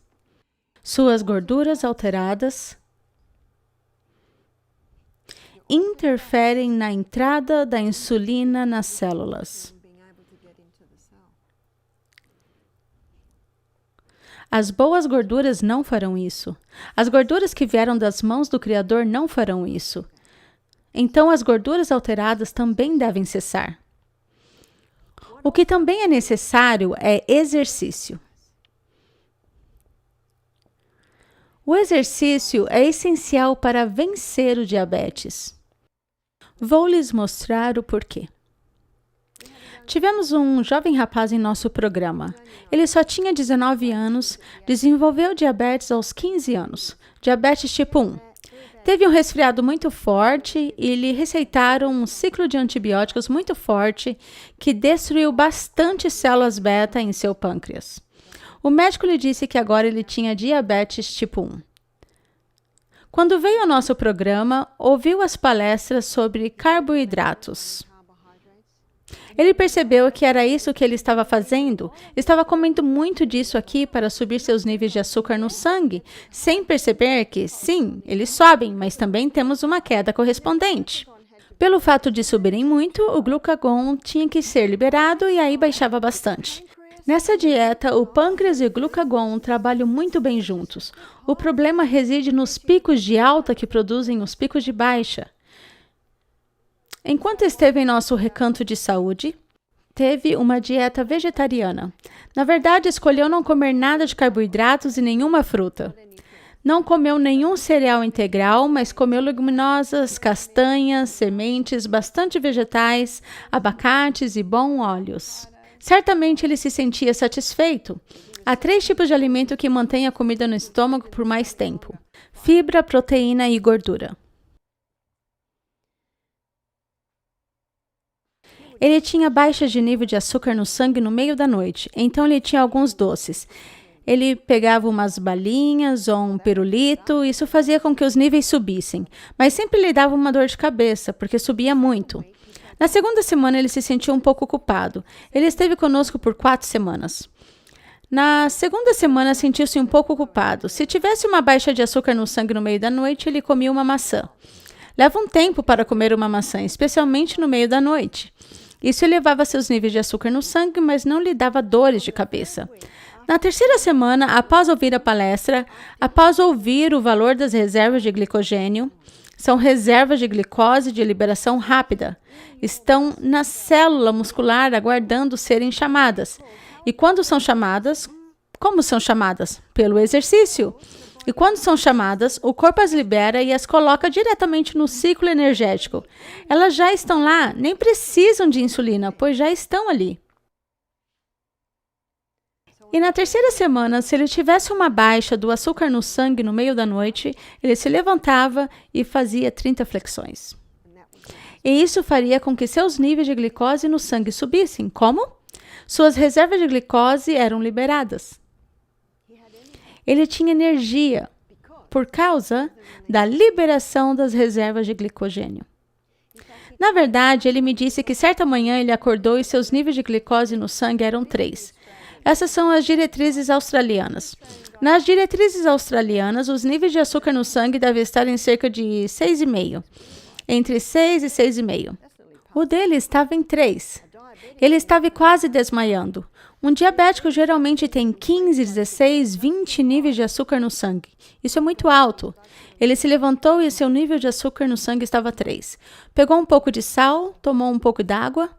[SPEAKER 1] interferem na entrada da insulina nas células. As boas gorduras não farão isso. As gorduras que vieram das mãos do Criador não farão isso. Então, as gorduras alteradas também devem cessar. O que também é necessário é exercício. O exercício é essencial para vencer o diabetes. Vou lhes mostrar o porquê. Tivemos um jovem rapaz em nosso programa. Ele só tinha 19 anos, desenvolveu diabetes aos 15 anos, diabetes tipo 1. Teve um resfriado muito forte e lhe receitaram um ciclo de antibióticos muito forte que destruiu bastante células beta em seu pâncreas. O médico lhe disse que agora ele tinha diabetes tipo 1. Quando veio ao nosso programa, ouviu as palestras sobre carboidratos. Ele percebeu que era isso que ele estava fazendo. Estava comendo muito disso aqui para subir seus níveis de açúcar no sangue, sem perceber que, sim, eles sobem, mas também temos uma queda correspondente. Pelo fato de subirem muito, o glucagon tinha que ser liberado e aí baixava bastante. Nessa dieta, o pâncreas e o glucagon trabalham muito bem juntos. O problema reside nos picos de alta que produzem os picos de baixa. Enquanto esteve em nosso recanto de saúde, teve uma dieta vegetariana. Na verdade, escolheu não comer nada de carboidratos e nenhuma fruta. Não comeu nenhum cereal integral, mas comeu leguminosas, castanhas, sementes, bastante vegetais, abacates e bons óleos. Certamente ele se sentia satisfeito. Há 3 tipos de alimento que mantêm a comida no estômago por mais tempo: fibra, proteína e gordura. Ele tinha baixas de nível de açúcar no sangue no meio da noite, então ele tinha alguns doces. Ele pegava umas balinhas ou um pirulito, isso fazia com que os níveis subissem, mas sempre lhe dava uma dor de cabeça, porque subia muito. Na segunda semana, ele se sentiu um pouco culpado. Ele esteve conosco por 4 semanas. Na segunda semana, sentiu-se um pouco culpado. Se tivesse uma baixa de açúcar no sangue no meio da noite, ele comia uma maçã. Leva um tempo para comer uma maçã, especialmente no meio da noite. Isso elevava seus níveis de açúcar no sangue, mas não lhe dava dores de cabeça. Na terceira semana, após ouvir a palestra, após ouvir o valor das reservas de glicogênio, são reservas de glicose de liberação rápida. Estão na célula muscular aguardando serem chamadas. E quando são chamadas, como são chamadas? Pelo exercício. E quando são chamadas, o corpo as libera e as coloca diretamente no ciclo energético. Elas já estão lá, nem precisam de insulina, pois já estão ali. E na terceira semana, se ele tivesse uma baixa do açúcar no sangue no meio da noite, ele se levantava e fazia 30 flexões. E isso faria com que seus níveis de glicose no sangue subissem. Como? Suas reservas de glicose eram liberadas. Ele tinha energia por causa da liberação das reservas de glicogênio. Na verdade, ele me disse que certa manhã ele acordou e seus níveis de glicose no sangue eram 3. Essas são as diretrizes australianas. Nas diretrizes australianas, os níveis de açúcar no sangue devem estar em cerca de 6,5. Entre 6 e 6,5. O dele estava em 3. Ele estava quase desmaiando. Um diabético geralmente tem 15, 16, 20 níveis de açúcar no sangue. Isso é muito alto. Ele se levantou e seu nível de açúcar no sangue estava 3. Pegou um pouco de sal, tomou um pouco d'água,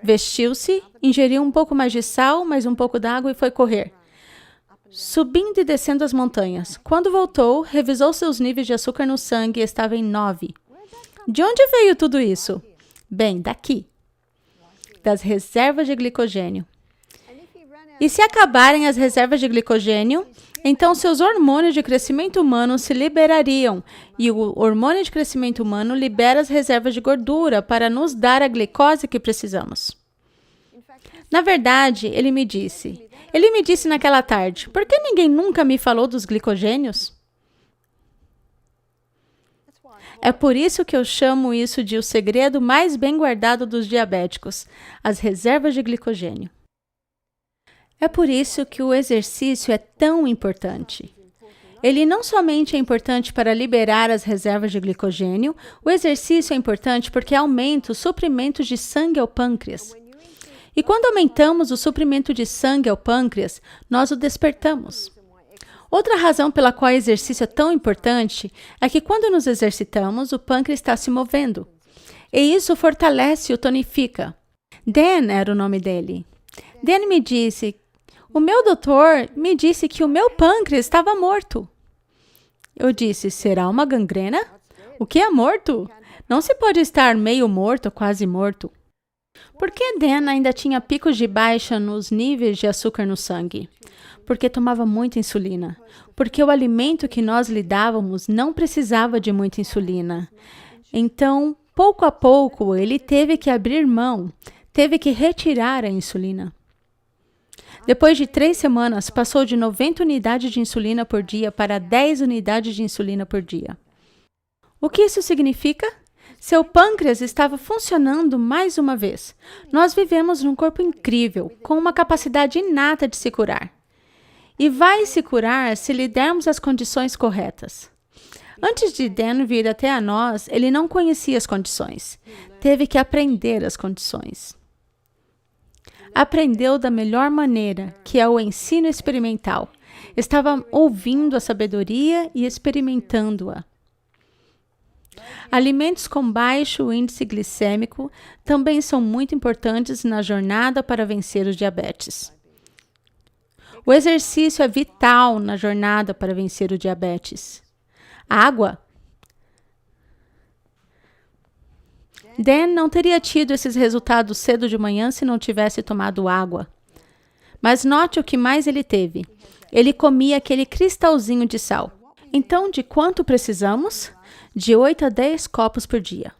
[SPEAKER 1] vestiu-se, ingeriu um pouco mais de sal, mais um pouco d'água e foi correr. Subindo e descendo as montanhas. Quando voltou, revisou seus níveis de açúcar no sangue e estava em 9. De onde veio tudo isso? Bem, daqui. Das reservas de glicogênio. E se acabarem as reservas de glicogênio, então seus hormônios de crescimento humano se liberariam. E o hormônio de crescimento humano libera as reservas de gordura para nos dar a glicose que precisamos. Na verdade, ele me disse naquela tarde, por que ninguém nunca me falou dos glicogênios? É por isso que eu chamo isso de o segredo mais bem guardado dos diabéticos, as reservas de glicogênio. É por isso que o exercício é tão importante. Ele não somente é importante para liberar as reservas de glicogênio, o exercício é importante porque aumenta o suprimento de sangue ao pâncreas. E quando aumentamos o suprimento de sangue ao pâncreas, nós o despertamos. Outra razão pela qual o exercício é tão importante é que quando nos exercitamos, o pâncreas está se movendo. E isso fortalece e o tonifica. Dan era o nome dele. Dan me disse, o meu doutor me disse que o meu pâncreas estava morto. Eu disse, será uma gangrena? O que é morto? Não se pode estar meio morto ou quase morto. Por que Dan ainda tinha picos de baixa nos níveis de açúcar no sangue? Porque tomava muita insulina. Porque o alimento que nós lhe dávamos não precisava de muita insulina. Então, pouco a pouco, ele teve que abrir mão, teve que retirar a insulina. Depois de 3 semanas, passou de 90 unidades de insulina por dia para 10 unidades de insulina por dia. O que isso significa? Seu pâncreas estava funcionando mais uma vez. Nós vivemos num corpo incrível, com uma capacidade inata de se curar. E vai se curar se lhe dermos as condições corretas. Antes de Dan vir até a nós, ele não conhecia as condições. Teve que aprender as condições. Aprendeu da melhor maneira, que é o ensino experimental. Estava ouvindo a sabedoria e experimentando-a. Alimentos com baixo índice glicêmico também são muito importantes na jornada para vencer o diabetes. O exercício é vital na jornada para vencer o diabetes. Água. Dan não teria tido esses resultados cedo de manhã se não tivesse tomado água. Mas note o que mais ele teve. Ele comia aquele cristalzinho de sal. Então, de quanto precisamos? De 8 a 10 copos por dia.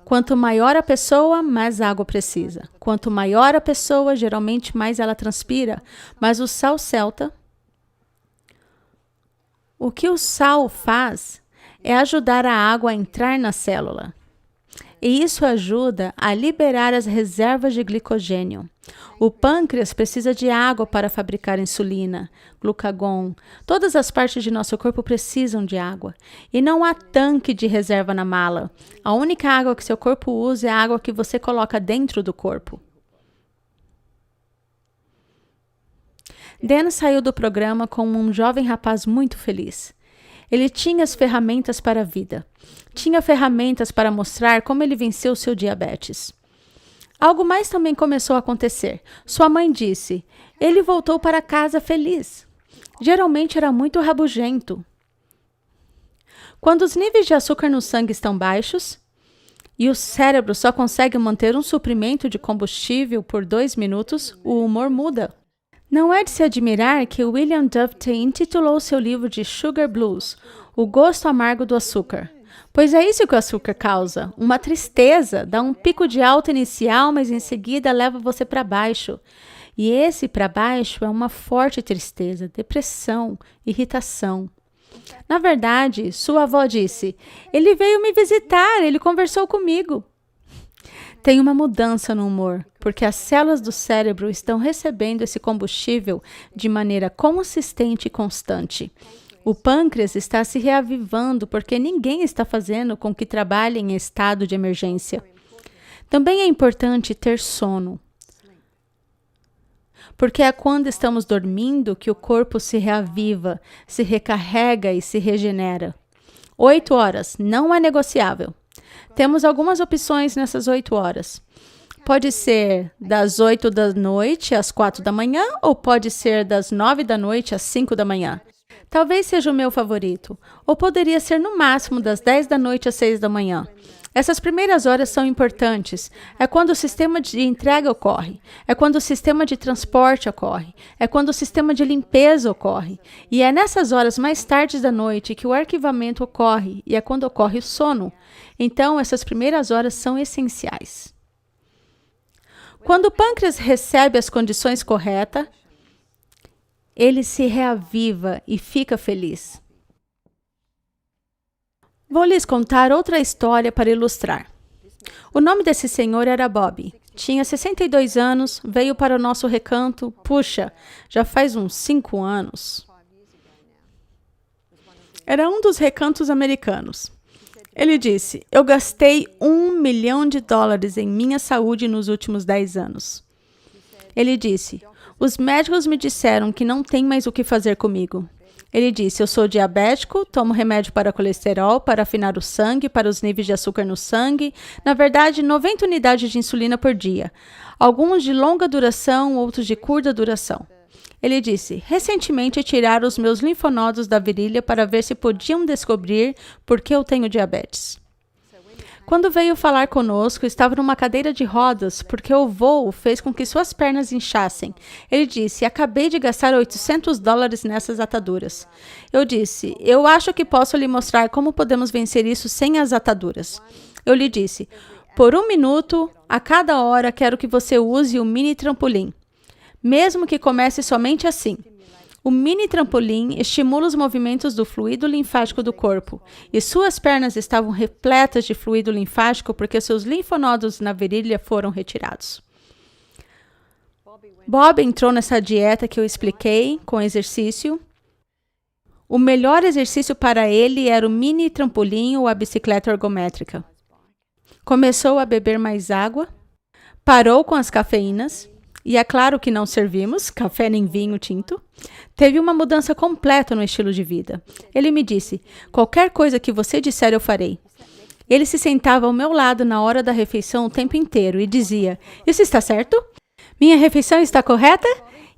[SPEAKER 1] Quanto maior a pessoa, mais água precisa. Quanto maior a pessoa, geralmente mais ela transpira. Mas o sal celta, o que o sal faz é ajudar a água a entrar na célula. E isso ajuda a liberar as reservas de glicogênio. O pâncreas precisa de água para fabricar insulina, glucagon. Todas as partes de nosso corpo precisam de água. E não há tanque de reserva na mala. A única água que seu corpo usa é a água que você coloca dentro do corpo. Dan saiu do programa como um jovem rapaz muito feliz. Ele tinha as ferramentas para a vida. Tinha ferramentas para mostrar como ele venceu seu diabetes. Algo mais também começou a acontecer. Sua mãe disse, ele voltou para casa feliz. Geralmente era muito rabugento. Quando os níveis de açúcar no sangue estão baixos e o cérebro só consegue manter um suprimento de combustível por 2 minutos, o humor muda. Não é de se admirar que William Dufty intitulou seu livro de Sugar Blues, O Gosto Amargo do Açúcar. Pois é isso que o açúcar causa, uma tristeza, dá um pico de alta inicial, mas em seguida leva você para baixo. E esse para baixo é uma forte tristeza, depressão, irritação. Na verdade, sua avó disse, ele veio me visitar, ele conversou comigo. Tem uma mudança no humor, porque as células do cérebro estão recebendo esse combustível de maneira consistente e constante. O pâncreas está se reavivando porque ninguém está fazendo com que trabalhe em estado de emergência. Também é importante ter sono, porque é quando estamos dormindo que o corpo se reaviva, se recarrega e se regenera. 8 horas não é negociável. Temos algumas opções nessas 8 horas. Pode ser das 8 da noite às 4 da manhã ou pode ser das 9 da noite às 5 da manhã. Talvez seja o meu favorito, ou poderia ser no máximo das 10 da noite às 6 da manhã. Essas primeiras horas são importantes. É quando o sistema de entrega ocorre. É quando o sistema de transporte ocorre. É quando o sistema de limpeza ocorre. E é nessas horas mais tardes da noite que o arquivamento ocorre e é quando ocorre o sono. Então, essas primeiras horas são essenciais. Quando o pâncreas recebe as condições corretas, ele se reaviva e fica feliz. Vou lhes contar outra história para ilustrar. O nome desse senhor era Bob. Tinha 62 anos, veio para o nosso recanto, puxa, já faz uns 5 anos. Era um dos recantos americanos. Ele disse, eu gastei $1 milhão em minha saúde nos últimos 10 anos. Ele disse, os médicos me disseram que não tem mais o que fazer comigo. Ele disse, eu sou diabético, tomo remédio para colesterol, para afinar o sangue, para os níveis de açúcar no sangue. Na verdade, 90 unidades de insulina por dia. Alguns de longa duração, outros de curta duração. Ele disse, recentemente tiraram os meus linfonodos da virilha para ver se podiam descobrir por que eu tenho diabetes. Quando veio falar conosco, estava numa cadeira de rodas porque o voo fez com que suas pernas inchassem. Ele disse, acabei de gastar $800 nessas ataduras. Eu disse, eu acho que posso lhe mostrar como podemos vencer isso sem as ataduras. Eu lhe disse, por 1 minuto, a cada hora quero que você use o mini trampolim. Mesmo que comece somente assim. O mini trampolim estimula os movimentos do fluido linfático do corpo, e suas pernas estavam repletas de fluido linfático porque seus linfonodos na virilha foram retirados. Bob entrou nessa dieta que eu expliquei, com exercício. O melhor exercício para ele era o mini trampolim ou a bicicleta ergométrica. Começou a beber mais água, parou com as cafeínas, e é claro que não servimos café nem vinho tinto. Teve uma mudança completa no estilo de vida. Ele me disse, qualquer coisa que você disser eu farei. Ele se sentava ao meu lado na hora da refeição o tempo inteiro e dizia, isso está certo? Minha refeição está correta?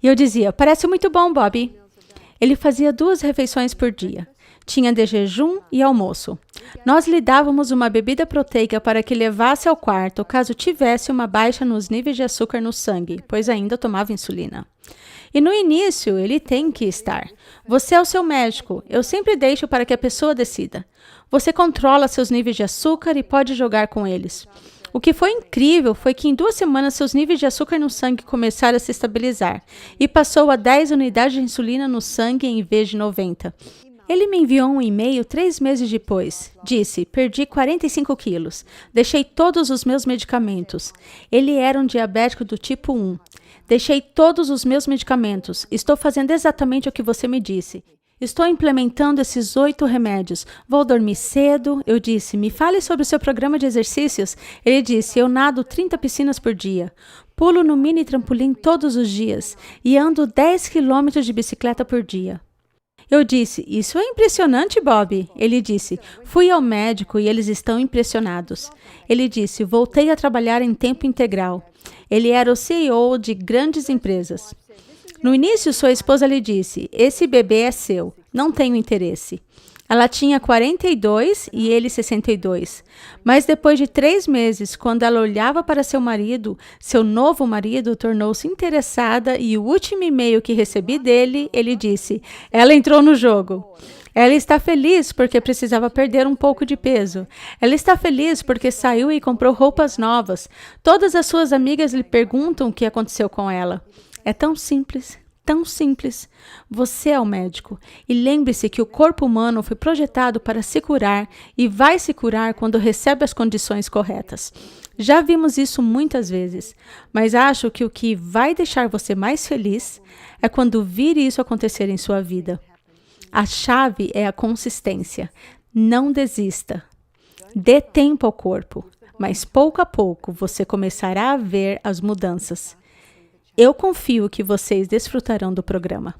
[SPEAKER 1] E eu dizia, parece muito bom, Bob. Ele fazia 2 refeições por dia. Tinha de jejum e almoço. Nós lhe dávamos uma bebida proteica para que levasse ao quarto caso tivesse uma baixa nos níveis de açúcar no sangue, pois ainda tomava insulina. E no início, ele tem que estar. Você é o seu médico. Eu sempre deixo para que a pessoa decida. Você controla seus níveis de açúcar e pode jogar com eles. O que foi incrível foi que em 2 semanas seus níveis de açúcar no sangue começaram a se estabilizar e passou a 10 unidades de insulina no sangue em vez de 90. Ele me enviou um e-mail 3 meses depois. Disse, perdi 45 quilos. Deixei todos os meus medicamentos. Ele era um diabético do tipo 1. Deixei todos os meus medicamentos. Estou fazendo exatamente o que você me disse. Estou implementando esses 8 remédios. Vou dormir cedo. Eu disse, me fale sobre o seu programa de exercícios. Ele disse, eu nado 30 piscinas por dia. Pulo no mini trampolim todos os dias. E ando 10 quilômetros de bicicleta por dia. Eu disse, isso é impressionante, Bob. Ele disse, fui ao médico e eles estão impressionados. Ele disse, voltei a trabalhar em tempo integral. Ele era o CEO de grandes empresas. No início, sua esposa lhe disse, esse bebê é seu, não tenho interesse. Ela tinha 42 e ele 62. Mas depois de 3 meses, quando ela olhava para seu marido, seu novo marido tornou-se interessada e o último e-mail que recebi dele, ele disse, ela entrou no jogo. Ela está feliz porque precisava perder um pouco de peso. Ela está feliz porque saiu e comprou roupas novas. Todas as suas amigas lhe perguntam o que aconteceu com ela. É tão simples. Tão simples. Você é o médico. E lembre-se que o corpo humano foi projetado para se curar e vai se curar quando recebe as condições corretas. Já vimos isso muitas vezes, mas acho que o que vai deixar você mais feliz é quando vir isso acontecer em sua vida. A chave é a consistência. Não desista. Dê tempo ao corpo, mas pouco a pouco você começará a ver as mudanças. Eu confio que vocês desfrutarão do programa.